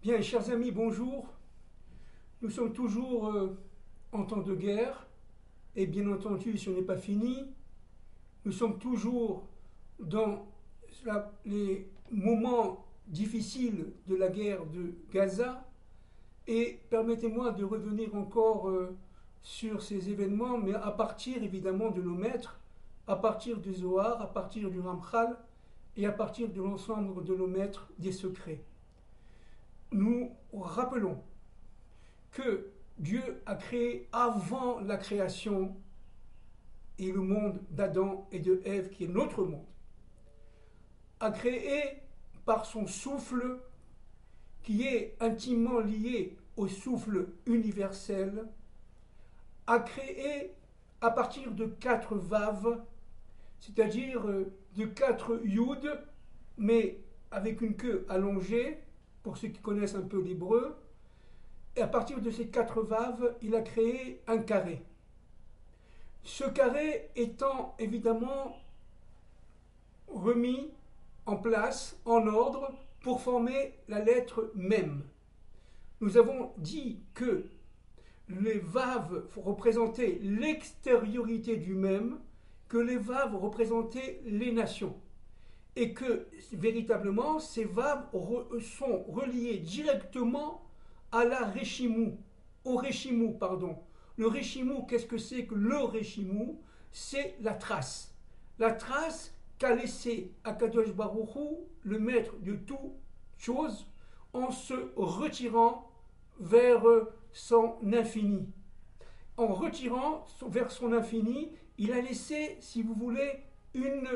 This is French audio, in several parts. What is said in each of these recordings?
Bien, chers amis, bonjour. Nous sommes toujours en temps de guerre, et bien entendu, ce n'est pas fini. Nous sommes toujours dans les moments difficiles de la guerre de Gaza, et permettez-moi de revenir encore sur ces événements, mais à partir évidemment de nos maîtres, à partir du Zohar, à partir du Ramchal, et à partir de l'ensemble de nos maîtres des secrets. Nous rappelons que Dieu a créé avant la création et le monde d'Adam et de Ève, qui est notre monde, a créé par son souffle, qui est intimement lié au souffle universel, a créé à partir de 4 vaves, c'est-à-dire de 4 yud, mais avec une queue allongée, pour ceux qui connaissent un peu l'hébreu. Et à partir de ces 4 vaves, il a créé un carré. Ce carré étant évidemment remis en place, en ordre, pour former la lettre Mem. Nous avons dit que les vaves représentaient l'extériorité du Mem, que les vaves représentaient les nations. Et que véritablement, ces vaves sont reliés directement à la Réchimou, au Réchimou, pardon. Le Réchimou, qu'est-ce que c'est que le Réchimou? C'est la trace. La trace qu'a laissé Akadosh Baruch Hu, le maître de toute chose, en se retirant vers son infini. En retirant vers son infini, il a laissé, si vous voulez, une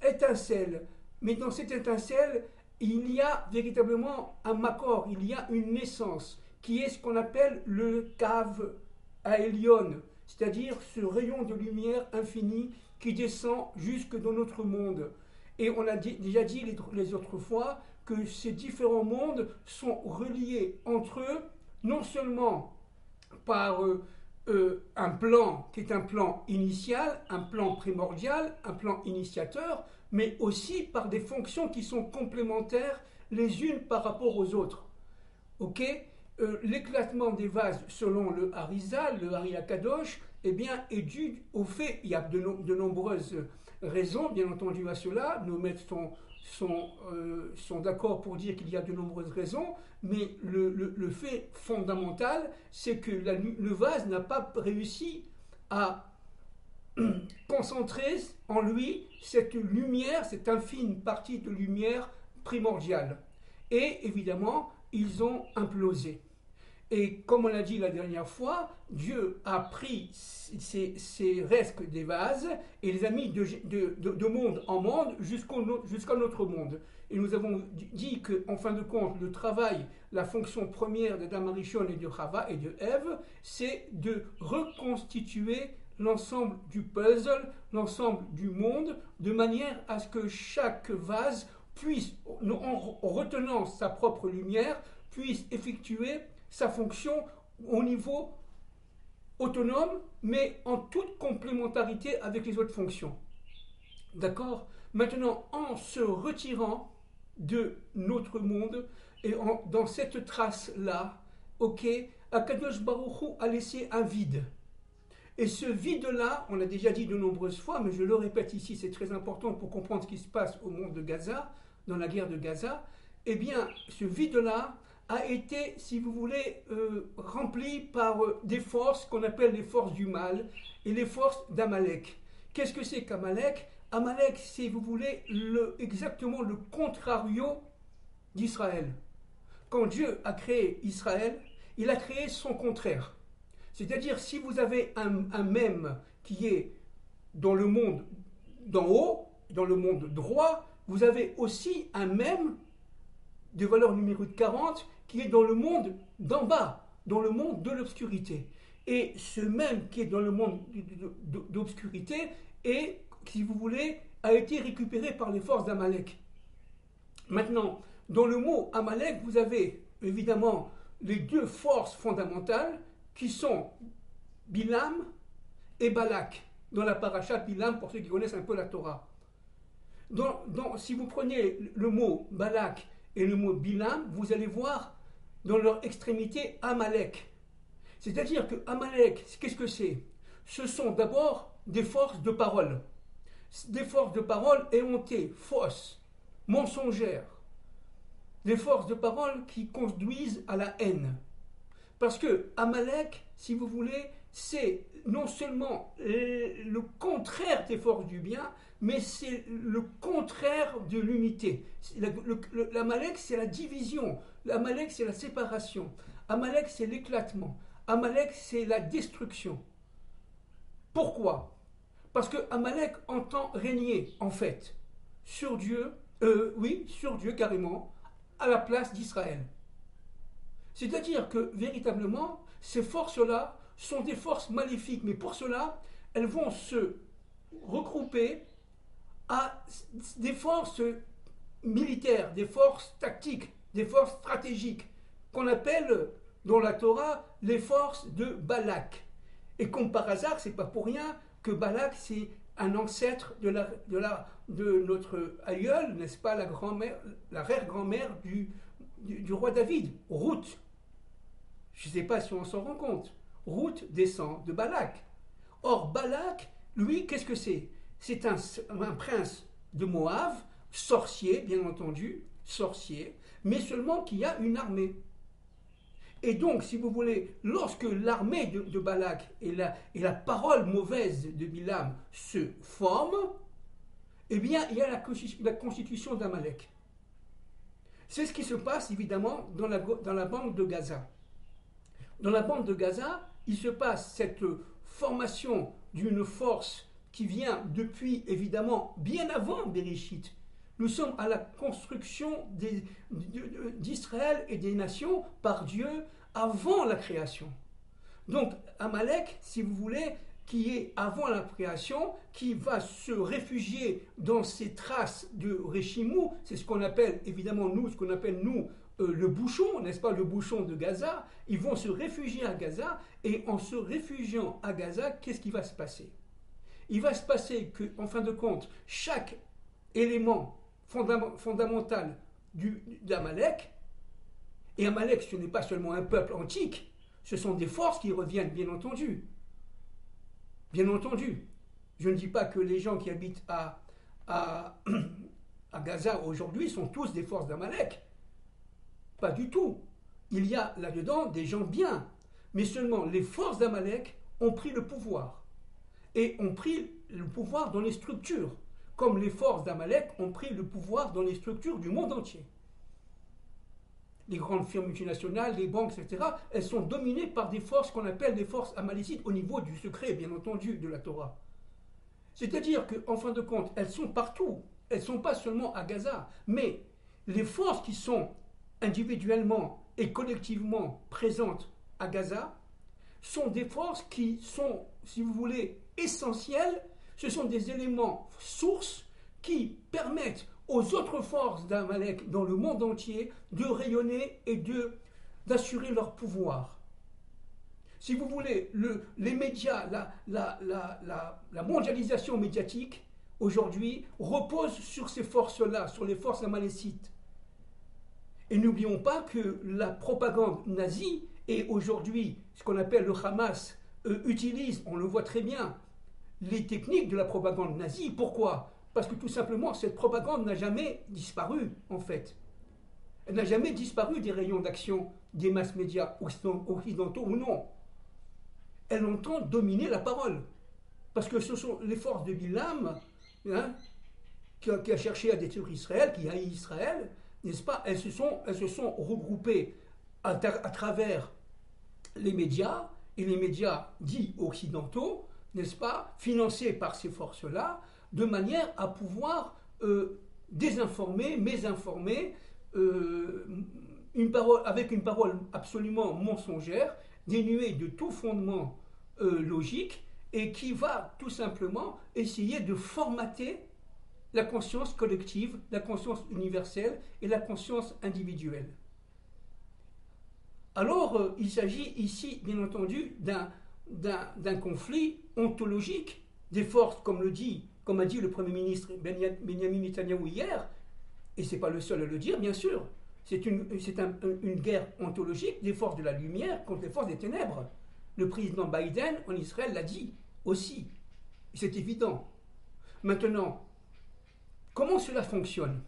étincelle. Mais dans cette étincelle, il y a véritablement un makor, il y a une naissance, qui est ce qu'on appelle le cave à Elion, c'est-à-dire ce rayon de lumière infinie qui descend jusque dans notre monde. Et on a déjà dit les autres fois que ces différents mondes sont reliés entre eux, non seulement par un plan qui est un plan initial, un plan primordial, un plan initiateur, mais aussi par des fonctions qui sont complémentaires les unes par rapport aux autres. Ok, l'éclatement des vases selon le Harizal, le Hari Akadosh, eh bien, est dû au fait, il y a de nombreuses raisons, bien entendu, à cela. Nos maîtres sont d'accord pour dire qu'il y a de nombreuses raisons, mais le fait fondamental, c'est que le vase n'a pas réussi à concentrer en lui cette lumière, cette infime partie de lumière primordiale. Et évidemment, ils ont implosé. Et comme on l'a dit la dernière fois, Dieu a pris ces restes des vases et les a mis de monde en monde jusqu'à notre monde. Et nous avons dit qu'en fin de compte, le travail, la fonction première d'Adam Arishon et de Chava et de Ève, c'est de reconstituer l'ensemble du puzzle, l'ensemble du monde, de manière à ce que chaque vase puisse, en retenant sa propre lumière, puisse effectuer sa fonction au niveau autonome, mais en toute complémentarité avec les autres fonctions. D'accord? Maintenant, en se retirant de notre monde, et dans cette trace-là, ok, Akadosh Baruch Hu a laissé un vide. Et ce vide-là, on l'a déjà dit de nombreuses fois, mais je le répète ici, c'est très important pour comprendre ce qui se passe au monde de Gaza, dans la guerre de Gaza, eh bien, ce vide-là a été, si vous voulez, rempli par des forces qu'on appelle les forces du mal et les forces d'Amalek. Qu'est-ce que c'est qu'Amalek? Amalek, c'est, si vous voulez, exactement le contrario d'Israël. Quand Dieu a créé Israël, il a créé son contraire. C'est-à-dire, si vous avez un mème qui est dans le monde d'en haut, dans le monde droit, vous avez aussi un mème de valeur numérique 40 qui est dans le monde d'en bas, dans le monde de l'obscurité. Et ce même qui est dans le monde d'obscurité est, si vous voulez, a été récupéré par les forces d'Amalek. Maintenant, dans le mot Amalek, vous avez évidemment les deux forces fondamentales qui sont Bilam et Balak, dans la paracha Bilam, pour ceux qui connaissent un peu la Torah. Si vous prenez le mot Balak et le mot Bilam, vous allez voir dans leur extrémité Amalek. C'est-à-dire que Amalek, qu'est-ce que c'est? Ce sont d'abord des forces de parole. Des forces de parole éhontées, fausses, mensongères. Des forces de parole qui conduisent à la haine. Parce que Amalek, si vous voulez, c'est non seulement le contraire des forces du bien, mais c'est le contraire de l'unité. L'Amalek, c'est la division. L'Amalek, c'est la séparation. Amalek, c'est l'éclatement. Amalek, c'est la destruction. Pourquoi? Parce que Amalek entend régner, en fait, sur Dieu, sur Dieu carrément, à la place d'Israël. C'est-à-dire que, véritablement, ces forces-là sont des forces maléfiques, mais pour cela, elles vont se regrouper à des forces militaires, des forces tactiques, des forces stratégiques, qu'on appelle dans la Torah les forces de Balak. Et comme par hasard, c'est pas pour rien que Balak, c'est un ancêtre de notre aïeul, n'est-ce pas, l'arrière-grand-mère du roi David, Ruth. Je ne sais pas si on s'en rend compte. Ruth descend de Balak. Or, Balak, lui, qu'est-ce que c'est? C'est un prince de Moab, sorcier, bien entendu, sorcier, mais seulement qui a une armée. Et donc, si vous voulez, lorsque l'armée de Balak et la parole mauvaise de Bilam se forment, eh bien, il y a la constitution d'Amalek. C'est ce qui se passe, évidemment, dans la bande de Gaza. Dans la bande de Gaza, il se passe cette formation d'une force qui vient depuis, évidemment, bien avant Bereshit. Nous sommes à la construction d'Israël et des nations par Dieu avant la création. Donc, Amalek, si vous voulez, qui est avant la création, qui va se réfugier dans ces traces de Réchimou, c'est ce qu'on appelle, évidemment, le bouchon, n'est-ce pas, le bouchon de Gaza. Ils vont se réfugier à Gaza, et en se réfugiant à Gaza, qu'est-ce qui va se passer? Il va se passer qu'en fin de compte, chaque élément fondamental d'Amalek, et Amalek, ce n'est pas seulement un peuple antique, ce sont des forces qui reviennent, bien entendu. Bien entendu. Je ne dis pas que les gens qui habitent à Gaza aujourd'hui sont tous des forces d'Amalek. Pas du tout. Il y a là-dedans des gens bien. Mais seulement les forces d'Amalek ont pris le pouvoir. Et ont pris le pouvoir dans les structures. Comme les forces d'Amalek ont pris le pouvoir dans les structures du monde entier. Les grandes firmes multinationales, les banques, etc., elles sont dominées par des forces qu'on appelle des forces amalécites au niveau du secret, bien entendu, de la Torah. C'est-à-dire qu'en fin de compte, elles sont partout. Elles ne sont pas seulement à Gaza. Mais les forces qui sont individuellement et collectivement présentes à Gaza sont des forces qui sont, si vous voulez, essentielles. Ce sont des éléments sources qui permettent aux autres forces d'Amalek dans le monde entier de rayonner et d'assurer leur pouvoir. Si vous voulez, les médias, la mondialisation médiatique, aujourd'hui, repose sur ces forces-là, sur les forces amalécites. Et n'oublions pas que la propagande nazie, et aujourd'hui, ce qu'on appelle le Hamas, utilise, on le voit très bien, les techniques de la propagande nazie. Pourquoi? Parce que tout simplement, cette propagande n'a jamais disparu, en fait. Elle n'a jamais disparu des rayons d'action des masses médias occidentaux ou non. Elle entend dominer la parole. Parce que ce sont les forces de Bilam, qui a cherché à détruire Israël, qui haït Israël, n'est-ce pas? Elles se sont regroupées à travers les médias, et les médias dits occidentaux, n'est-ce pas, financés par ces forces-là, de manière à pouvoir désinformer, mésinformer, avec une parole absolument mensongère, dénuée de tout fondement logique, et qui va tout simplement essayer de formater la conscience collective, la conscience universelle et la conscience individuelle. Alors, il s'agit ici, bien entendu, d'un conflit ontologique des forces, comme a dit le Premier ministre Benjamin Netanyahou hier, et ce n'est pas le seul à le dire, bien sûr, une guerre ontologique des forces de la lumière contre les forces des ténèbres. Le président Biden en Israël l'a dit aussi. C'est évident. Maintenant, comment cela fonctionne?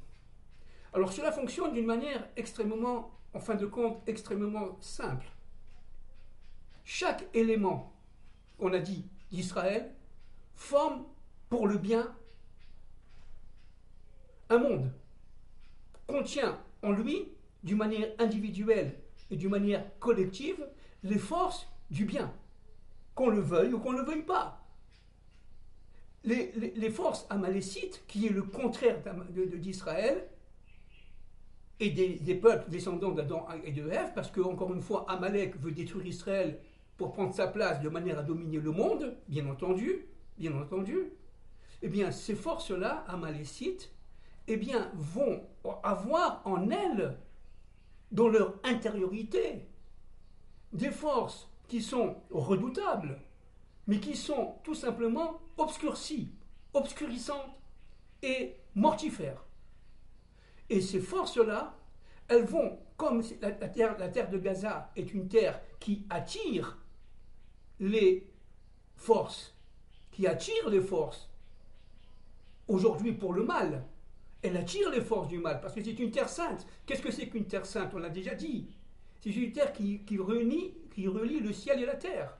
Alors cela fonctionne d'une manière extrêmement, en fin de compte, extrêmement simple. Chaque élément qu'on a dit d'Israël forme pour le bien un monde, contient en lui, d'une manière individuelle et d'une manière collective, les forces du bien, qu'on le veuille ou qu'on ne le veuille pas. Les forces amalécites, qui est le contraire d'Israël, et des peuples descendants d'Adam et de Ève, parce que, encore une fois, Amalek veut détruire Israël pour prendre sa place de manière à dominer le monde, bien entendu, eh bien, ces forces-là, amalécites, eh bien, vont avoir en elles, dans leur intériorité, des forces qui sont redoutables, mais qui sont tout simplement obscurcies, obscurissantes et mortifères. Et ces forces-là, elles vont, comme la terre de Gaza est une terre qui attire les forces, aujourd'hui pour le mal, elle attire les forces du mal, parce que c'est une terre sainte. Qu'est-ce que c'est qu'une terre sainte? On l'a déjà dit. C'est une terre qui relie le ciel et la terre.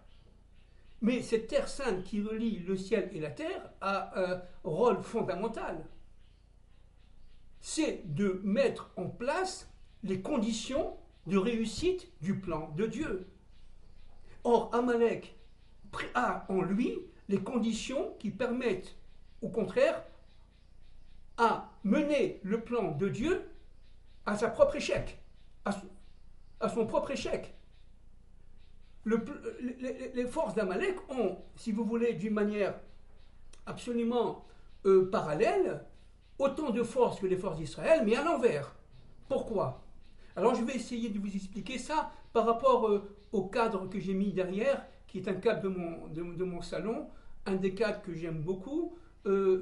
Mais cette terre sainte qui relie le ciel et la terre a un rôle fondamental. C'est de mettre en place les conditions de réussite du plan de Dieu. Or, Amalek a en lui les conditions qui permettent, au contraire, à mener le plan de Dieu à sa propre échec, à son propre échec. Les forces d'Amalek ont, si vous voulez, d'une manière absolument parallèle, autant de forces que les forces d'Israël, mais à l'envers. Pourquoi? Alors je vais essayer de vous expliquer ça par rapport au cadre que j'ai mis derrière, qui est un cadre de mon salon, un des cadres que j'aime beaucoup,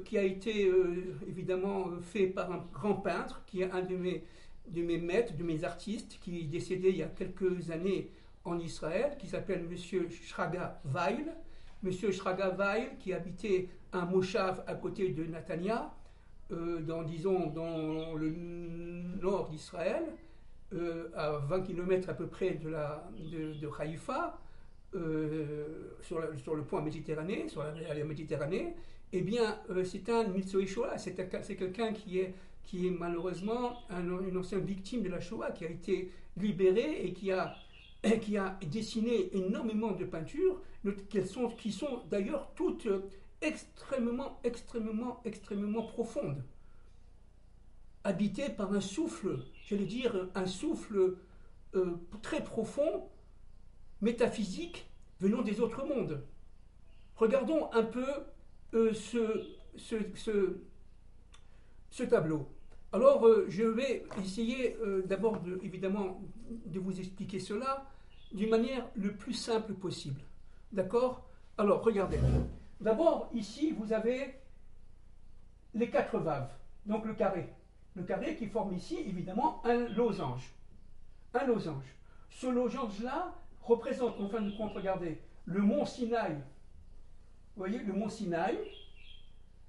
qui a été évidemment fait par un grand peintre, qui est un de mes maîtres, de mes artistes, qui est décédé il y a quelques années en Israël, qui s'appelle M. Shraga Weil. M. Shraga Weil, qui habitait un moshav à côté de Netanya, dans le nord d'Israël, à 20 km à peu près de Haïfa, sur le point Méditerranée, sur la Méditerranée. Eh bien, c'est un Nitzoi Shoah, c'est quelqu'un qui est malheureusement une ancienne victime de la Shoah, qui a été libéré et qui a dessiné énormément de peintures, qui sont d'ailleurs toutes extrêmement profondes, habitées par un souffle, j'allais dire un souffle très profond, métaphysique, venant des autres mondes. Regardons un peu ce tableau. Alors, je vais essayer d'abord, évidemment, de vous expliquer cela d'une manière le plus simple possible. D'accord? Alors, regardez. D'abord, ici, vous avez les 4 vaves, donc le carré. Le carré qui forme ici, évidemment, un losange. Un losange. Ce losange-là représente, en fin de compte, regardez, le mont Sinaï. Vous voyez, le mont Sinaï.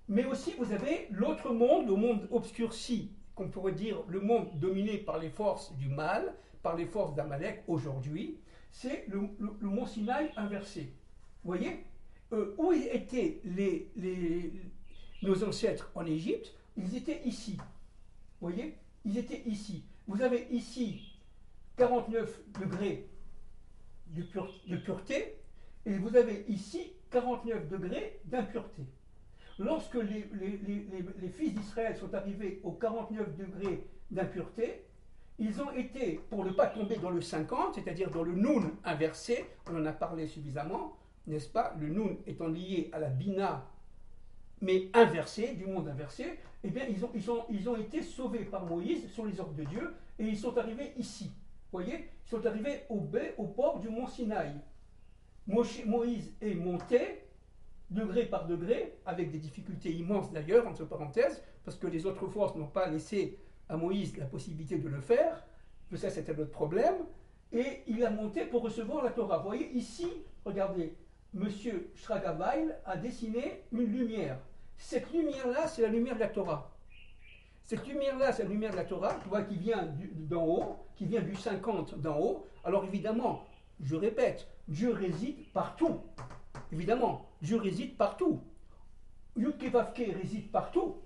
Mais aussi, vous avez l'autre monde, le monde obscurci, qu'on pourrait dire le monde dominé par les forces du mal, par les forces d'Amalek aujourd'hui. C'est le mont Sinaï inversé. Vous voyez, où étaient nos ancêtres en Égypte? Ils étaient ici. Vous voyez, ils étaient ici. Vous avez ici 49 degrés de pureté, et vous avez ici 49 degrés d'impureté. Lorsque les fils d'Israël sont arrivés aux 49 degrés d'impureté, ils ont été, pour ne pas tomber dans le 50, c'est-à-dire dans le Noun inversé, on en a parlé suffisamment, n'est-ce pas? Le Noun étant lié à la Bina, mais inversé, du monde inversé, eh bien ils ont été sauvés par Moïse sur les ordres de Dieu, et ils sont arrivés ici. Vous voyez? Ils sont arrivés au port du mont Sinaï. Moïse est monté, degré par degré, avec des difficultés immenses d'ailleurs, entre parenthèses, parce que les autres forces n'ont pas laissé à Moïse la possibilité de le faire, mais ça c'était notre problème, et il a monté pour recevoir la Torah. Vous voyez ici, regardez, Monsieur Schragaweil a dessiné une lumière. Cette lumière-là, c'est la lumière de la Torah. Cette lumière-là, c'est la lumière de la Torah, tu vois, qui vient d'en haut, qui vient du 50 d'en haut. Alors évidemment, je répète, Dieu réside partout. Évidemment, Dieu réside partout. Yud-Keh-Vav-Keh réside partout.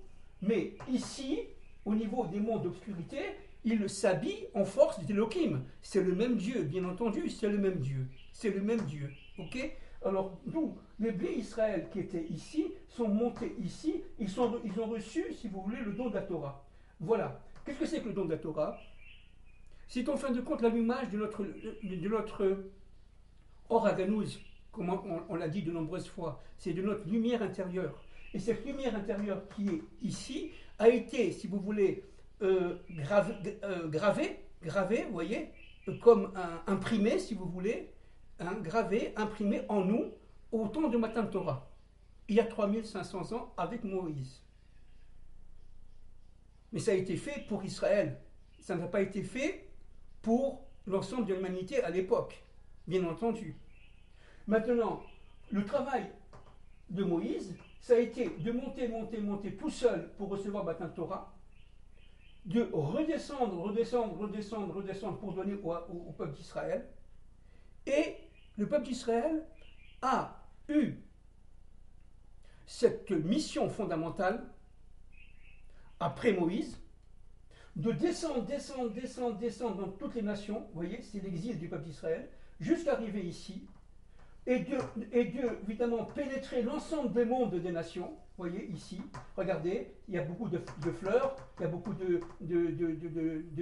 Mais ici, au niveau des mondes d'obscurité, il s'habille en force d'Elohim. C'est le même Dieu, bien entendu, c'est le même Dieu. C'est le même Dieu. Ok? Alors, nous, les blés Israël qui étaient ici, sont montés ici, ils ont reçu, si vous voulez, le don de la Torah. Voilà. Qu'est-ce que c'est que le don de la Torah? C'est en fin de compte l'allumage de notre Or Haganouz, comme on l'a dit de nombreuses fois. C'est de notre lumière intérieure. Et cette lumière intérieure qui est ici a été, si vous voulez, gravée, vous voyez, comme imprimée, si vous voulez, gravé, imprimé en nous au temps de Matan Torah, il y a 3500 ans avec Moïse. Mais ça a été fait pour Israël. Ça n'a pas été fait pour l'ensemble de l'humanité à l'époque, bien entendu. Maintenant, le travail de Moïse, ça a été de monter tout seul pour recevoir Matan Torah, de redescendre pour donner au peuple d'Israël. Et le peuple d'Israël a eu cette mission fondamentale, après Moïse, de descendre dans toutes les nations, vous voyez, c'est l'exil du peuple d'Israël, jusqu'à arriver ici, et de évidemment pénétrer l'ensemble des mondes des nations, vous voyez, ici, regardez, il y a beaucoup de fleurs, il y a beaucoup de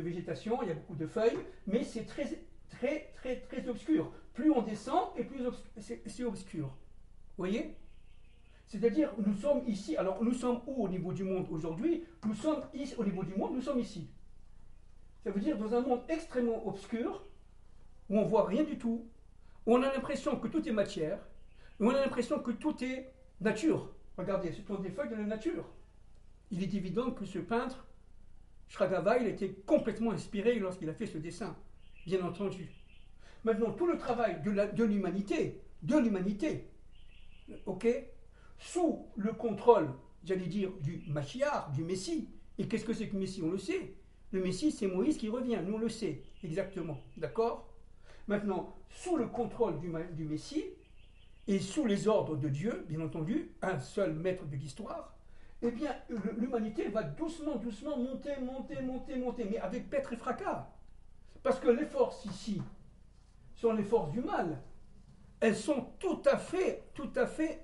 végétation, il y a beaucoup de feuilles, mais c'est très obscur. Plus on descend, et plus c'est obscur. Vous voyez? C'est-à-dire, nous sommes ici. Alors, nous sommes où au niveau du monde aujourd'hui? Nous sommes ici, au niveau du monde, nous sommes ici. Ça veut dire dans un monde extrêmement obscur, où on ne voit rien du tout, où on a l'impression que tout est matière, où on a l'impression que tout est nature. Regardez, ce sont des feuilles de la nature. Il est évident que ce peintre, Schragaweil, était complètement inspiré lorsqu'il a fait ce dessin, bien entendu. Maintenant, tout le travail de l'humanité, ok, sous le contrôle, j'allais dire, du Mashiach, du Messie. Et qu'est-ce que c'est que le Messie? On le sait. Le Messie, c'est Moïse qui revient, nous on le sait, exactement, d'accord? Maintenant, sous le contrôle du Messie, et sous les ordres de Dieu, bien entendu, un seul maître de l'histoire, eh bien, l'humanité va doucement monter, mais avec pètre et fracas. Parce que les forces ici sont les forces du mal. Elles sont tout à fait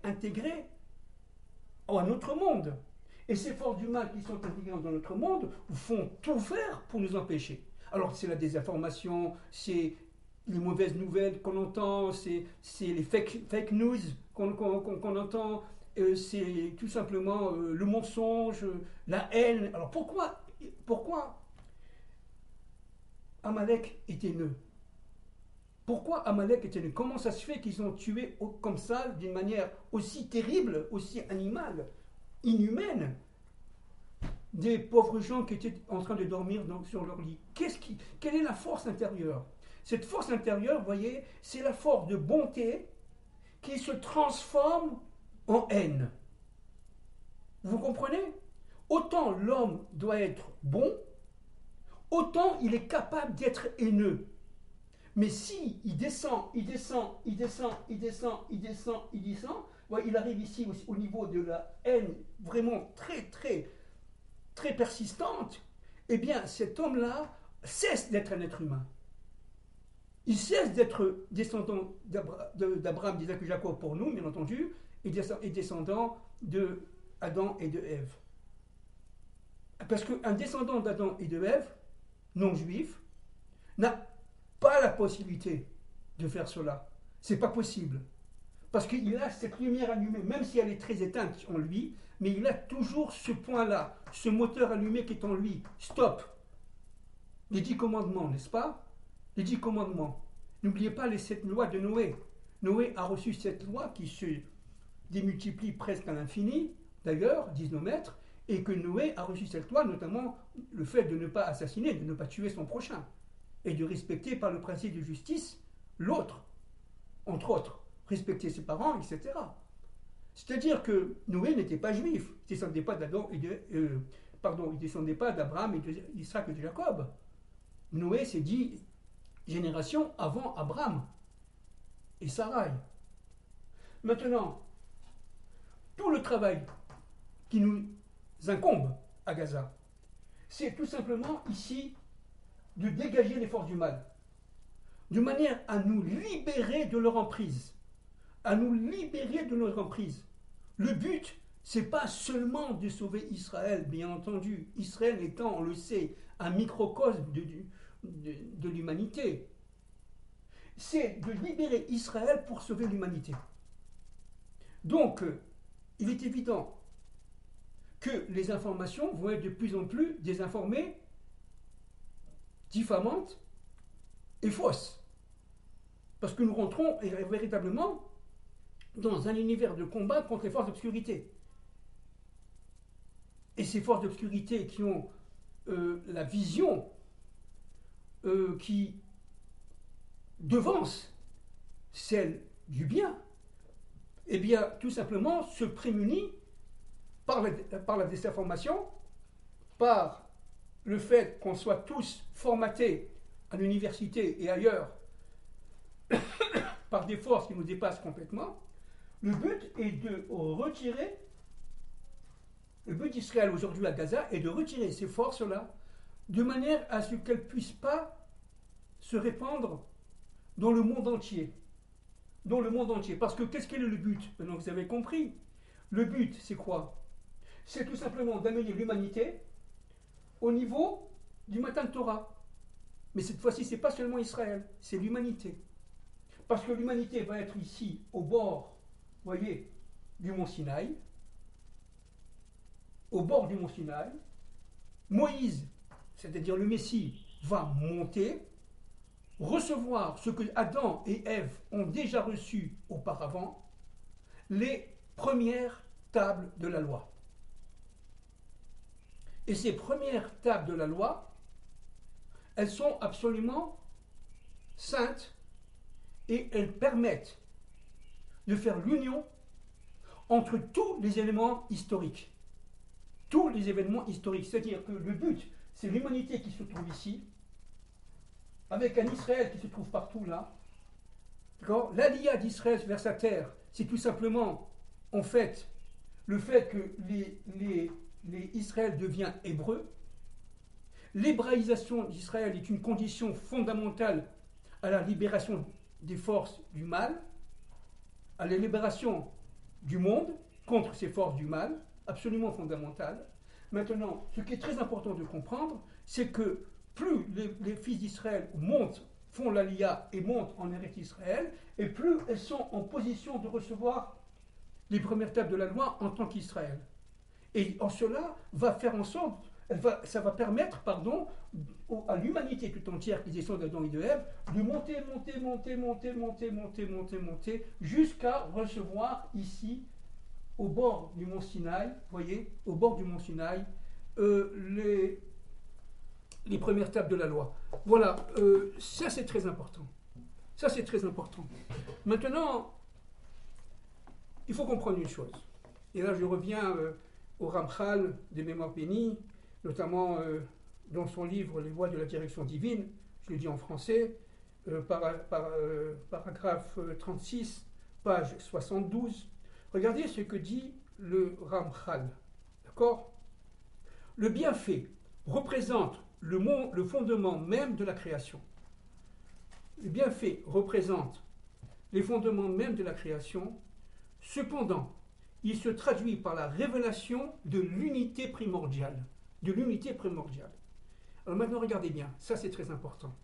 intégrées à notre monde. Et ces forces du mal qui sont intégrées dans notre monde font tout faire pour nous empêcher. Alors c'est la désinformation, c'est les mauvaises nouvelles qu'on entend, c'est les fake news qu'on entend, c'est tout simplement le mensonge, la haine. Alors pourquoi Amalek est haineux? Pourquoi Amalek est haineux? Comment ça se fait qu'ils ont tué comme ça, d'une manière aussi terrible, aussi animale, inhumaine, des pauvres gens qui étaient en train de dormir sur leur lit? Quelle est la force intérieure? Cette force intérieure, vous voyez, c'est la force de bonté qui se transforme en haine. Vous comprenez? Autant l'homme doit être bon, autant il est capable d'être haineux. Mais si il descend, il arrive ici au niveau de la haine vraiment très persistante, eh bien cet homme-là cesse d'être un être humain. Il cesse d'être descendant d'Abraham, d'Isaac et Jacob pour nous, bien entendu, et descendant de Adam et de Ève. Parce qu'un descendant d'Adam et de Ève, non juif, n'a pas la possibilité de faire cela. C'est pas possible. Parce qu'il a cette lumière allumée, même si elle est très éteinte en lui, mais il a toujours ce point-là, ce moteur allumé qui est en lui. Stop. Les 10 commandements, n'est-ce pas? Les 10 commandements. N'oubliez pas les 7 lois de Noé. Noé a reçu cette loi qui se démultiplie presque à l'infini, d'ailleurs, disent nos maîtres, et que Noé a reçu cette loi, notamment le fait de ne pas assassiner, de ne pas tuer son prochain. et de respecter par le principe de justice l'autre, entre autres, respecter ses parents, etc. C'est-à-dire que Noé n'était pas juif, il ne descendait pas d'Adam et il descendait pas d'Abraham et d'Isaac et de Jacob. Noé, c'est 10 générations avant Abraham et Sarai. Maintenant, tout le travail qui nous incombe à Gaza, c'est tout simplement ici de dégager les forces du mal, de manière à nous libérer de leur emprise. Le but, c'est pas seulement de sauver Israël, bien entendu. Israël étant, on le sait, un microcosme de l'humanité. C'est de libérer Israël pour sauver l'humanité. Donc, il est évident que les informations vont être de plus en plus désinformées, diffamantes et fausses. Parce que nous rentrons véritablement dans un univers de combat contre les forces d'obscurité. Et ces forces d'obscurité qui ont la vision qui devance celle du bien, eh bien, tout simplement se prémunit par la désinformation, par le fait qu'on soit tous formatés à l'université et ailleurs par des forces qui nous dépassent complètement. Le but est de retirer, le but d'Israël aujourd'hui à Gaza est de retirer ces forces-là de manière à ce qu'elles ne puissent pas se répandre dans le monde entier. Parce que qu'est-ce qu'est le but? Maintenant vous avez compris. Le but, c'est quoi? C'est tout simplement d'amener l'humanité au niveau du Matan Torah. Mais cette fois-ci, ce n'est pas seulement Israël, c'est l'humanité. Parce que l'humanité va être ici, au bord, voyez, du mont Sinaï. Au bord du mont Sinaï. Moïse, c'est-à-dire le Messie, va monter, recevoir ce que Adam et Ève ont déjà reçu auparavant, les premières tables de la loi. Et ces premières tables de la loi, elles sont absolument saintes et elles permettent de faire l'union entre tous les éléments historiques. Tous les événements historiques. C'est-à-dire que le but, c'est l'humanité qui se trouve ici, avec un Israël qui se trouve partout là. L'aliyah d'Israël vers sa terre, c'est tout simplement, en fait, le fait que Israël devient hébreu. L'hébraïsation d'Israël est une condition fondamentale à la libération des forces du mal, à la libération du monde contre ces forces du mal, absolument fondamentale. Maintenant, ce qui est très important de comprendre, c'est que plus les fils d'Israël font l'aliyah et montent en Eretz Israël, et plus elles sont en position de recevoir les premières tables de la loi en tant qu'Israël. Et en cela, va faire en sorte, ça va permettre, à l'humanité tout entière qui descend d'Adam et de Ève, de monter, jusqu'à recevoir ici, au bord du mont Sinaï, voyez, au bord du mont Sinaï, les premières tables de la loi. Voilà, ça c'est très important. Maintenant, il faut comprendre une chose. Et là, je reviens au Ramchal des Mémoires bénies, notamment dans son livre Les voies de la direction divine, je l'ai dit en français, paragraphe 36, page 72. Regardez ce que dit le Ramchal. D'accord? Le bienfait représente le fondement même de la création. Le bienfait représente les fondements même de la création. Cependant, il se traduit par la révélation de l'unité primordiale. Alors maintenant, regardez bien, ça c'est très important.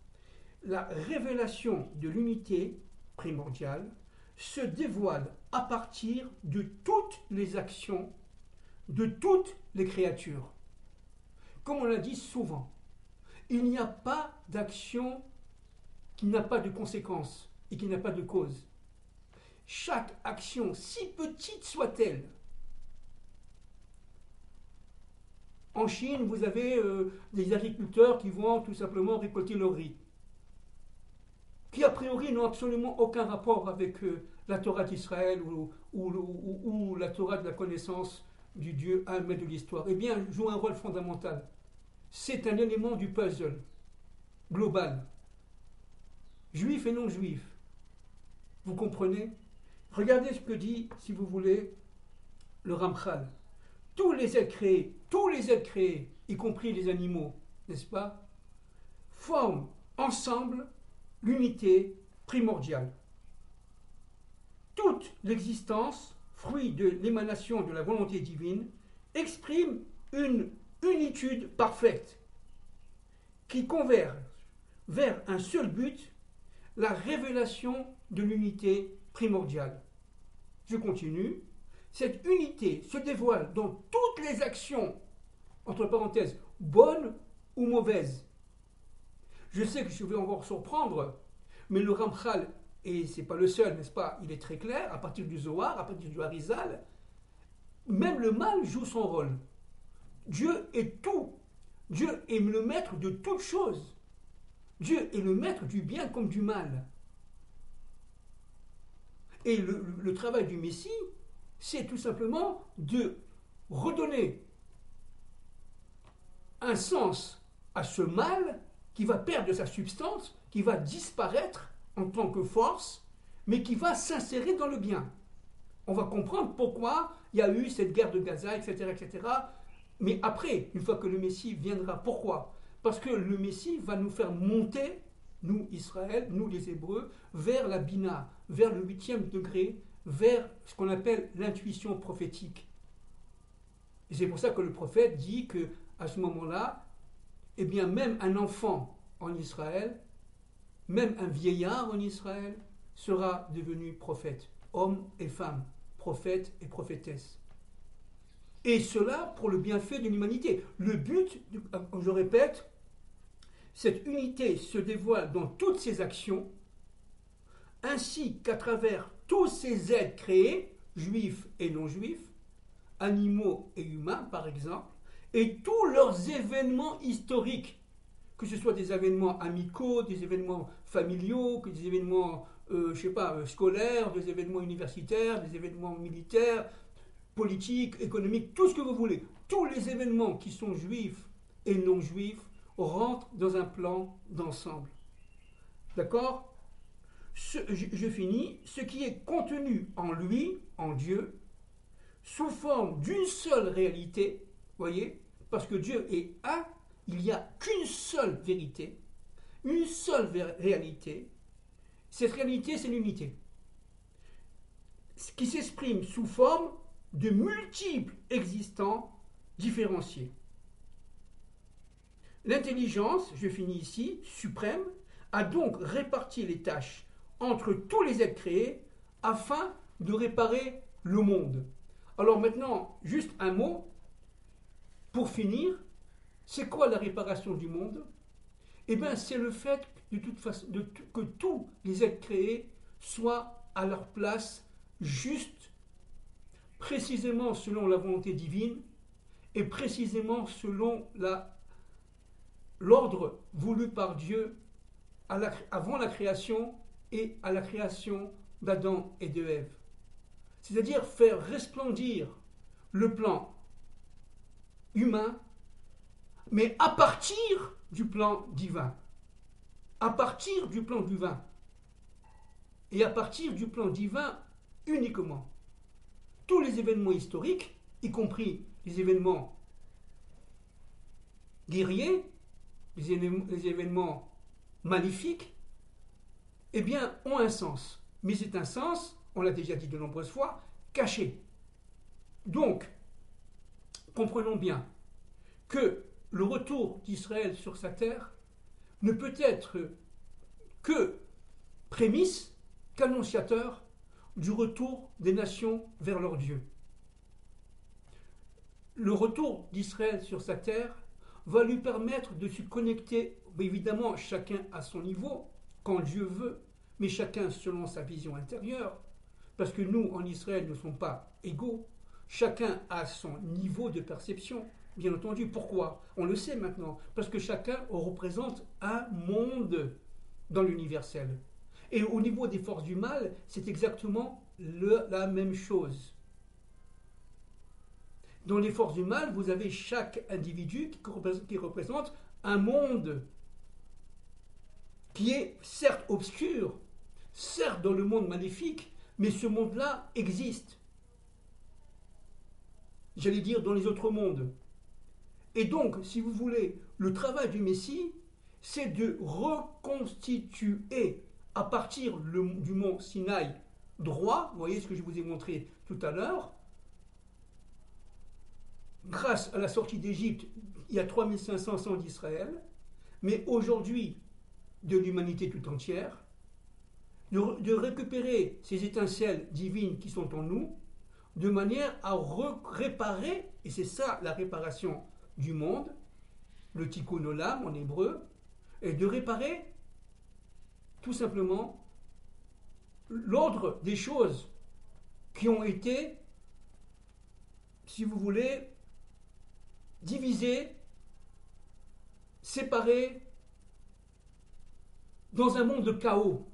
La révélation de l'unité primordiale se dévoile à partir de toutes les actions, de toutes les créatures. Comme on l'a dit souvent, il n'y a pas d'action qui n'a pas de conséquences et qui n'a pas de cause. Chaque action, si petite soit-elle, en Chine, vous avez des agriculteurs qui vont tout simplement récolter leur riz. qui a priori n'ont absolument aucun rapport avec la Torah d'Israël ou la Torah de la connaissance du Dieu un de l'histoire, eh bien, jouent un rôle fondamental. C'est un élément du puzzle global, juif et non juif. Vous comprenez? Regardez ce que dit, si vous voulez, le Ramchal. Tous les êtres créés, y compris les animaux, n'est-ce pas, forment ensemble l'unité primordiale. Toute l'existence, fruit de l'émanation de la volonté divine, exprime une unitude parfaite qui converge vers un seul but, la révélation de l'unité primordiale. Je continue. Cette unité se dévoile dans toutes les actions, entre parenthèses, bonnes ou mauvaises. Je sais que je vais encore surprendre, mais le Ramchal, et ce n'est pas le seul, n'est-ce pas, il est très clair, à partir du Zohar, à partir du Harizal, même le mal joue son rôle. Dieu est tout. Dieu est le maître de toutes choses. Dieu est le maître du bien comme du mal. Et le travail du Messie, c'est tout simplement de redonner un sens à ce mal qui va perdre sa substance, qui va disparaître en tant que force, mais qui va s'insérer dans le bien. On va comprendre pourquoi il y a eu cette guerre de Gaza, etc., etc. Mais après, une fois que le Messie viendra, pourquoi? Parce que le Messie va nous faire monter, nous, Israël, nous les Hébreux, vers la Bina, vers le 8e degré, vers ce qu'on appelle l'intuition prophétique. Et c'est pour ça que le prophète dit qu'à ce moment-là, eh bien, même un enfant en Israël, même un vieillard en Israël, sera devenu prophète, homme et femme, prophète et prophétesse. Et cela pour le bienfait de l'humanité. Le but, je répète, cette unité se dévoile dans toutes ses actions, ainsi qu'à travers tous ces êtres créés, juifs et non juifs, animaux et humains par exemple, et tous leurs événements historiques, que ce soit des événements amicaux, des événements familiaux, que des événements, scolaires, des événements universitaires, des événements militaires, politiques, économiques, tout ce que vous voulez. Tous les événements qui sont juifs et non juifs rentrent dans un plan d'ensemble. D'accord? Je finis. Ce qui est contenu en lui, en Dieu, sous forme d'une seule réalité, voyez, parce que Dieu est un, il n'y a qu'une seule vérité, une seule réalité. Cette réalité, c'est l'unité, ce qui s'exprime sous forme de multiples existants différenciés. L'intelligence, je finis ici, suprême, a donc réparti les tâches entre tous les êtres créés afin de réparer le monde. Alors maintenant, juste un mot, pour finir, c'est quoi la réparation du monde? Eh bien, c'est le fait que tous les êtres créés soient à leur place juste, précisément selon la volonté divine et précisément selon l'ordre voulu par Dieu avant la création et à la création d'Adam et de Ève. C'est-à-dire faire resplendir le plan humain, mais à partir du plan divin. À partir du plan divin. Et à partir du plan divin uniquement. Tous les événements historiques, y compris les événements guerriers, les événements maléfiques, eh bien, ont un sens. Mais c'est un sens, on l'a déjà dit de nombreuses fois, caché. Donc, comprenons bien que le retour d'Israël sur sa terre ne peut être que prémisse, qu'annonciateur du retour des nations vers leur Dieu. Le retour d'Israël sur sa terre va lui permettre de se connecter, évidemment chacun à son niveau, quand Dieu veut, mais chacun selon sa vision intérieure, parce que nous, en Israël, ne sommes pas égaux, chacun a son niveau de perception, bien entendu. Pourquoi? On le sait maintenant, parce que chacun représente un monde dans l'universel. Et au niveau des forces du mal, c'est exactement la même chose. Dans les forces du mal, vous avez chaque individu qui représente un monde qui est certes obscur, certes dans le monde maléfique, mais ce monde-là existe. J'allais dire dans les autres mondes. Et donc, si vous voulez, le travail du Messie, c'est de reconstituer à partir du mont Sinaï droit, vous voyez ce que je vous ai montré tout à l'heure, grâce à la sortie d'Égypte, il y a 3500 ans d'Israël, mais aujourd'hui de l'humanité tout entière, de récupérer ces étincelles divines qui sont en nous, de manière à réparer, et c'est ça la réparation du monde, le tikkun olam en hébreu, et de réparer tout simplement l'ordre des choses qui ont été, si vous voulez, divisées, séparées, dans un monde de chaos.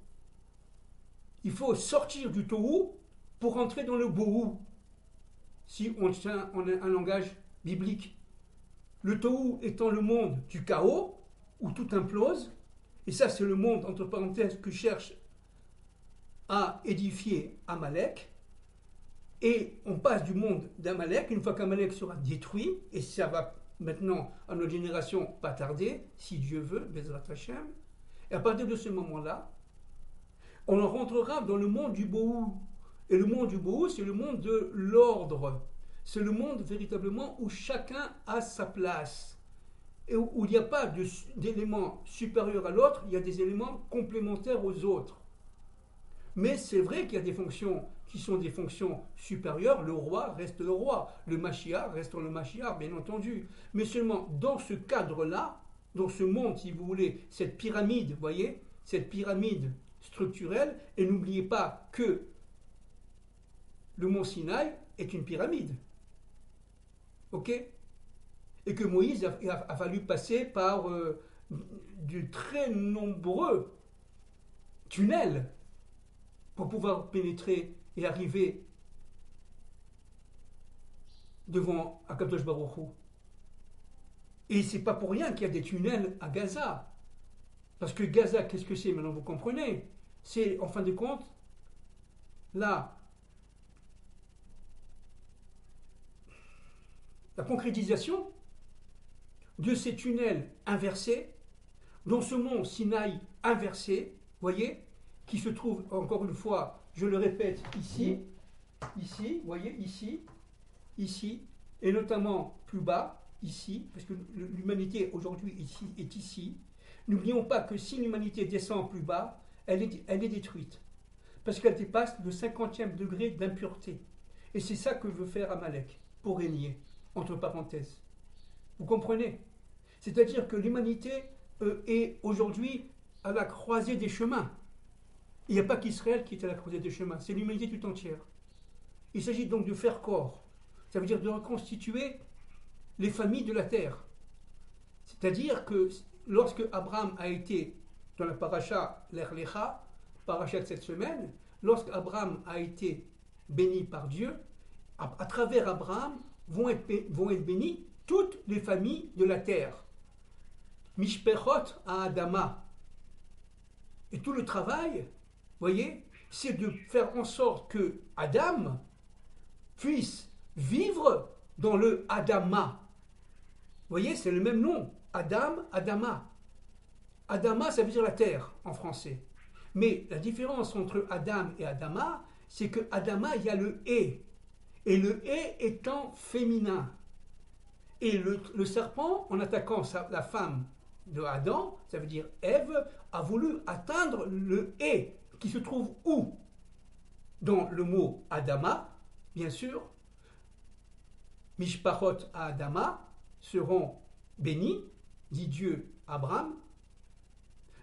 Il faut sortir du tohu pour entrer dans le bohu, si on tient en un langage biblique. Le tohu étant le monde du chaos, où tout implose, et ça c'est le monde, entre parenthèses, que cherche à édifier Amalek, et on passe du monde d'Amalek, une fois qu'Amalek sera détruit, et ça va maintenant à notre génération pas tarder, si Dieu veut, Bezrat Hashem, et à partir de ce moment-là, on rentrera dans le monde du bohu. Et le monde du bohu, c'est le monde de l'ordre. C'est le monde véritablement où chacun a sa place. Et où il n'y a pas d'éléments supérieurs à l'autre, il y a des éléments complémentaires aux autres. Mais c'est vrai qu'il y a des fonctions qui sont des fonctions supérieures. Le roi reste le roi. Le Mashiach reste le Mashiach, bien entendu. Mais seulement dans ce cadre-là, dans ce monde, si vous voulez, cette pyramide, vous voyez, cette pyramide structurelle, et n'oubliez pas que le mont Sinaï est une pyramide. Ok? Et que Moïse a fallu passer par de très nombreux tunnels pour pouvoir pénétrer et arriver devant Akadosh Baruch Hu. Et c'est pas pour rien qu'il y a des tunnels à Gaza. Parce que Gaza, qu'est-ce que c'est? Maintenant vous comprenez. C'est, en fin de compte, la concrétisation de ces tunnels inversés, dans ce mont Sinaï inversé, voyez, qui se trouve, encore une fois, je le répète, ici, voyez, ici, et notamment plus bas, ici, parce que l'humanité aujourd'hui est ici. N'oublions pas que si l'humanité descend plus bas, elle est détruite, parce qu'elle dépasse le 50e degré d'impureté. Et c'est ça que veut faire Amalek, pour régner, entre parenthèses. Vous comprenez? C'est-à-dire que l'humanité est aujourd'hui à la croisée des chemins. Il n'y a pas qu'Israël qui est à la croisée des chemins, c'est l'humanité tout entière. Il s'agit donc de faire corps. Ça veut dire de reconstituer les familles de la terre. C'est-à-dire que lorsque Abraham a été dans la paracha Lech Lecha, paracha de cette semaine, lorsque Abraham a été béni par Dieu, à travers Abraham vont être bénies toutes les familles de la terre. Mishpechot à Adama. Et tout le travail, voyez, c'est de faire en sorte que Adam puisse vivre dans le Adama. Vous voyez, c'est le même nom. Adam, Adama. Adama, ça veut dire la terre en français. Mais la différence entre Adam et Adama, c'est que Adama, il y a le et. Et le et étant féminin. Et le serpent, en attaquant la femme de Adam, ça veut dire Ève, a voulu atteindre le et, qui se trouve où? Dans le mot Adama, bien sûr. Mishpachot à Adama seront bénis, dit Dieu à Abraham.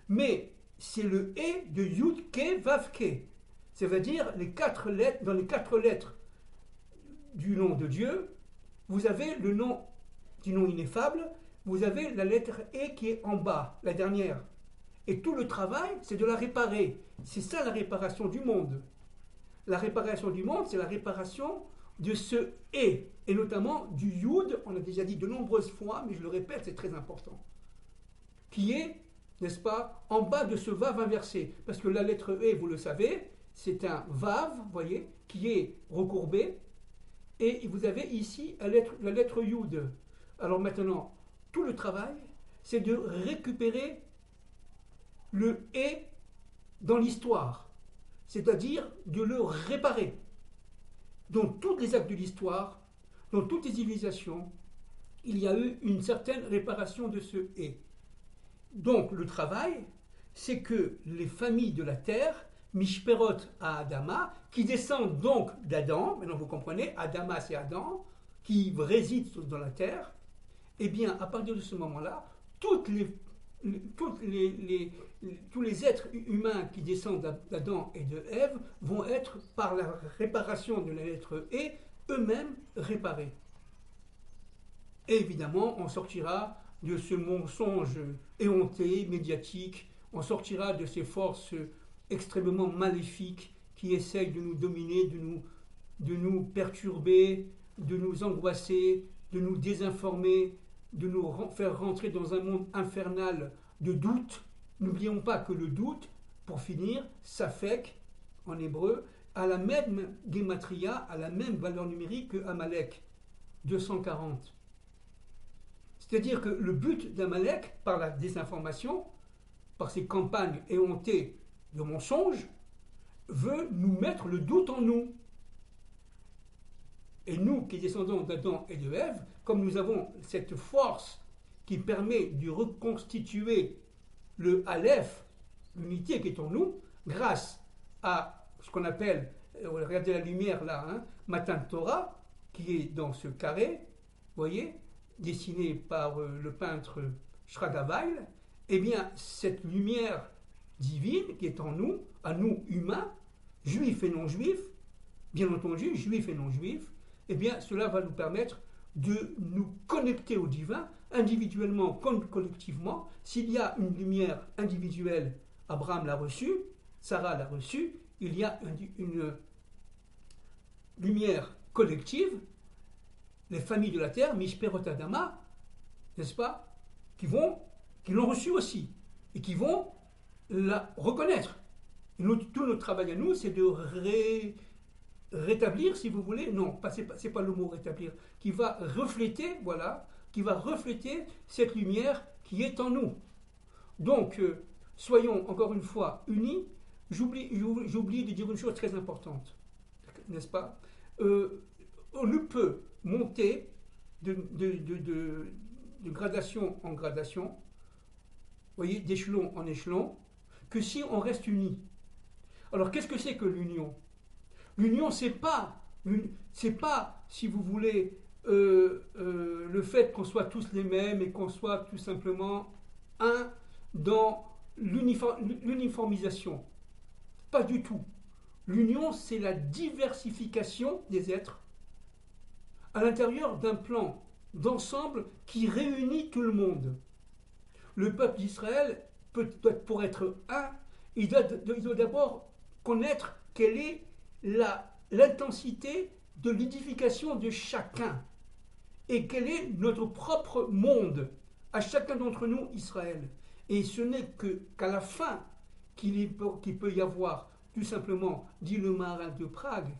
Mais c'est le et de Yud-Ke, Vav-Ke. Ça veut dire les 4 lettres, dans les 4 lettres du nom de Dieu, vous avez le nom du nom ineffable, vous avez la lettre E qui est en bas, la dernière. Et tout le travail, c'est de la réparer. C'est ça la réparation du monde. La réparation du monde, c'est la réparation de ce et notamment du yud, on a déjà dit de nombreuses fois, mais je le répète, c'est très important, qui est, n'est-ce pas, en bas de ce vav inversé. Parce que la lettre E, vous le savez, c'est un vav, vous voyez, qui est recourbé, et vous avez ici la lettre yud. Alors maintenant, tout le travail, c'est de récupérer le et dans l'histoire, c'est-à-dire de le réparer. Dans tous les actes de l'histoire, dans toutes les civilisations, il y a eu une certaine réparation de ce et. Donc le travail, c'est que les familles de la terre, Mishperot à Adama, qui descendent donc d'Adam, maintenant vous comprenez, Adama c'est Adam, qui réside dans la terre, eh bien à partir de ce moment-là, tous les êtres humains qui descendent d'Adam et de Ève vont être, par la réparation de la lettre E, eux-mêmes réparés. Et évidemment, on sortira de ce mensonge éhonté, médiatique, on sortira de ces forces extrêmement maléfiques qui essayent de nous dominer, de nous perturber, de nous angoisser, de nous désinformer, de nous faire rentrer dans un monde infernal de doute. N'oublions pas que le doute, pour finir, safek, en hébreu, a la même gematria, a la même valeur numérique que Amalek, 240. C'est-à-dire que le but d'Amalek, par la désinformation, par ses campagnes éhontées de mensonges, veut nous mettre le doute en nous. Et nous, qui descendons d'Adam et de Ève, comme nous avons cette force qui permet de reconstituer le Aleph, l'unité qui est en nous, grâce à ce qu'on appelle, regardez la lumière là, Matan Torah, qui est dans ce carré, vous voyez, dessiné par le peintre Shragavail, eh bien, cette lumière divine qui est en nous, à nous humains, juifs et non-juifs, bien entendu, juifs et non-juifs, eh bien, cela va nous permettre de nous connecter au divin, individuellement comme collectivement. S'il y a une lumière individuelle, Abraham l'a reçue, Sarah l'a reçue, il y a une lumière collective, les familles de la terre, Mishperot Adama, n'est-ce pas, qui l'ont reçue aussi, et qui vont la reconnaître. Et tout notre travail à nous, c'est de rétablir, si vous voulez, non, c'est pas le mot rétablir, qui va refléter, voilà, qui va refléter cette lumière qui est en nous. Donc, soyons encore une fois unis. J'oublie de dire une chose très importante, n'est-ce pas? On ne peut monter de gradation en gradation, vous voyez, d'échelon en échelon, que si on reste unis. Alors, qu'est-ce que c'est que l'union? L'union, c'est pas, si vous voulez, le fait qu'on soit tous les mêmes et qu'on soit tout simplement un dans l'uniformisation. Pas du tout. L'union, c'est la diversification des êtres à l'intérieur d'un plan d'ensemble qui réunit tout le monde. Le peuple d'Israël, pour être un, il doit d'abord connaître quelle est l'intensité de l'édification de chacun et quel est notre propre monde à chacun d'entre nous, Israël. Et ce n'est qu'à la fin qu'il peut y avoir, tout simplement, dit le marin de Prague,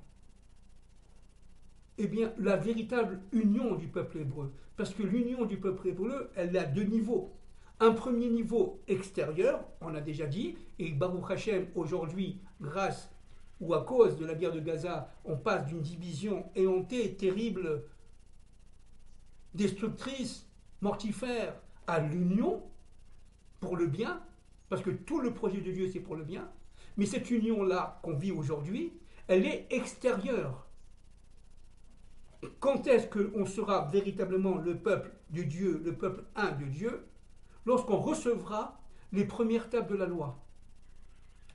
eh bien, la véritable union du peuple hébreu. Parce que l'union du peuple hébreu, elle a deux niveaux. Un premier niveau extérieur, on a déjà dit, et Baruch Hashem, aujourd'hui, grâce ou à cause de la guerre de Gaza, on passe d'une division éhontée, terrible, destructrice, mortifère, à l'union pour le bien, parce que tout le projet de Dieu, c'est pour le bien. Mais cette union-là qu'on vit aujourd'hui, elle est extérieure. Quand est-ce qu'on sera véritablement le peuple de Dieu, le peuple un de Dieu? Lorsqu'on recevra les premières tables de la loi.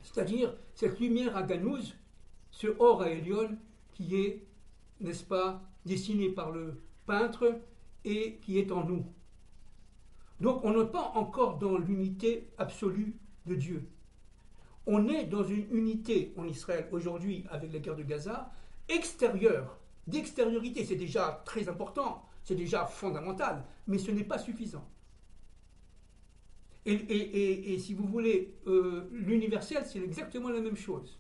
C'est-à-dire cette lumière à Ganouz, ce or à Elion, qui est, n'est-ce pas, dessiné par le peintre et qui est en nous. Donc on n'est pas encore dans l'unité absolue de Dieu. On est dans une unité en Israël aujourd'hui avec la guerre de Gaza, extérieure, d'extériorité. C'est déjà très important, c'est déjà fondamental, mais ce n'est pas suffisant. Et si vous voulez, l'universel, c'est exactement la même chose.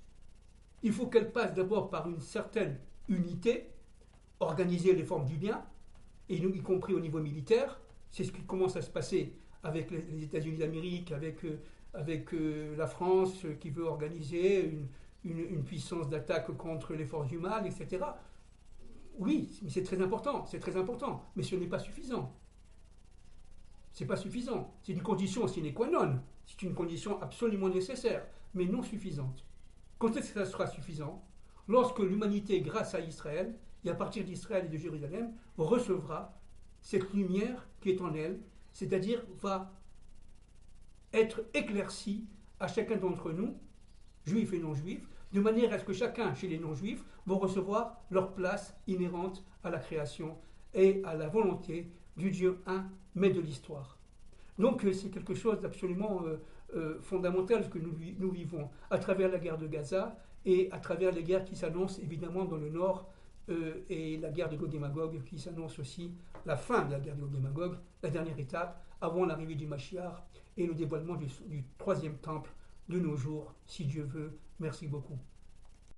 Il faut qu'elle passe d'abord par une certaine unité, organiser les formes du bien, et y compris au niveau militaire. C'est ce qui commence à se passer avec les États-Unis d'Amérique, avec la France qui veut organiser une puissance d'attaque contre les forces du mal, etc. Oui, mais c'est très important, mais ce n'est pas suffisant. C'est pas suffisant. C'est une condition sine qua non. C'est une condition absolument nécessaire, mais non suffisante. Quand est-ce que ça sera suffisant? Lorsque l'humanité, grâce à Israël, et à partir d'Israël et de Jérusalem, recevra cette lumière qui est en elle, c'est-à-dire va être éclaircie à chacun d'entre nous, juifs et non-juifs, de manière à ce que chacun, chez les non-juifs, vont recevoir leur place inhérente à la création et à la volonté du Dieu un, mais de l'histoire. Donc c'est quelque chose d'absolument fondamental que nous vivons à travers la guerre de Gaza et à travers les guerres qui s'annoncent évidemment dans le nord et la guerre de Gog et Magog qui s'annonce aussi, la fin de la guerre de Gog et Magog, la dernière étape avant l'arrivée du Mashiach et le dévoilement du troisième temple de nos jours, si Dieu veut. Merci beaucoup.